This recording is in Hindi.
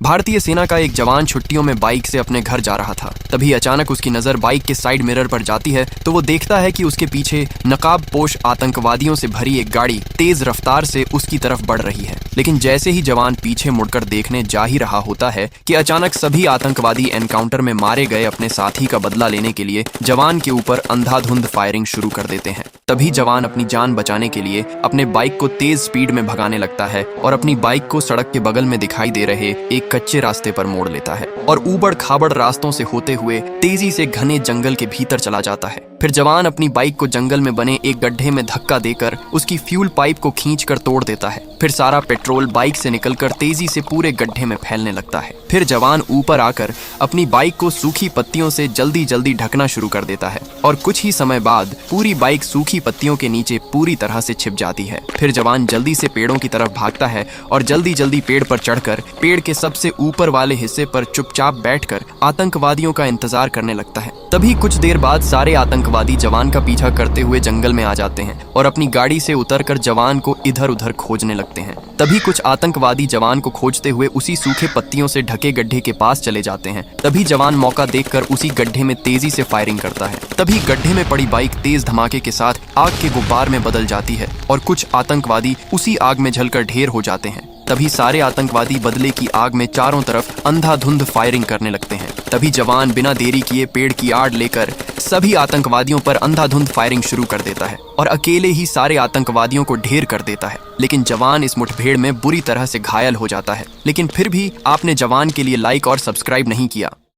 भारतीय सेना का एक जवान छुट्टियों में बाइक से अपने घर जा रहा था। तभी अचानक उसकी नजर बाइक के साइड मिरर पर जाती है तो वो देखता है कि उसके पीछे नकाबपोश आतंकवादियों से भरी एक गाड़ी तेज रफ्तार से उसकी तरफ बढ़ रही है। लेकिन जैसे ही जवान पीछे मुड़कर देखने जा ही रहा होता है कि अचानक सभी आतंकवादी एनकाउंटर में मारे गए अपने साथी का बदला लेने के लिए जवान के ऊपर अंधाधुंध फायरिंग शुरू कर देते हैं। तभी जवान अपनी जान बचाने के लिए अपने बाइक को तेज स्पीड में भगाने लगता है और अपनी बाइक को सड़क के बगल में दिखाई दे रहे एक कच्चे रास्ते पर मोड़ लेता है और ऊबड़ खाबड़ रास्तों से होते हुए तेजी से घने जंगल के भीतर चला जाता है। फिर जवान अपनी बाइक को जंगल में बने एक गड्ढे में धक्का देकर उसकी फ्यूल पाइप को खींचकर तोड़ देता है। फिर सारा पेट्रोल बाइक से निकलकर तेजी से पूरे गड्ढे में फैलने लगता है। फिर जवान ऊपर आकर अपनी बाइक को सूखी पत्तियों से जल्दी जल्दी ढकना शुरू कर देता है और कुछ ही समय बाद पूरी बाइक सूखी पत्तियों के नीचे पूरी तरह से छिप जाती है। फिर जवान जल्दी से पेड़ों की तरफ भागता है और जल्दी जल्दी पेड़ पर चढ़कर पेड़ के सबसे ऊपर वाले हिस्से पर चुपचाप बैठकर आतंकवादियों का इंतजार करने लगता है। तभी कुछ देर बाद सारे आतंकवादी जवान का पीछा करते हुए जंगल में आ जाते हैं और अपनी गाड़ी से उतरकर जवान को इधर उधर खोजने लगते हैं। तभी कुछ आतंकवादी जवान को खोजते हुए उसी सूखे पत्तियों से ढके गड्ढे के पास चले जाते हैं। तभी जवान मौका देखकर उसी गड्ढे में तेजी से फायरिंग करता है। तभी गड्ढे में पड़ी बाइक तेज धमाके के साथ आग के गुब्बार में बदल जाती है और कुछ आतंकवादी उसी आग में जलकर ढेर हो जाते हैं। तभी सारे आतंकवादी बदले की आग में चारों तरफ अंधाधुंध फायरिंग करने लगते हैं। तभी जवान बिना देरी किए पेड़ की आड़ लेकर सभी आतंकवादियों पर अंधाधुंध फायरिंग शुरू कर देता है और अकेले ही सारे आतंकवादियों को ढेर कर देता है। लेकिन जवान इस मुठभेड़ में बुरी तरह से घायल हो जाता है। लेकिन फिर भी आपने जवान के लिए लाइक और सब्सक्राइब नहीं किया।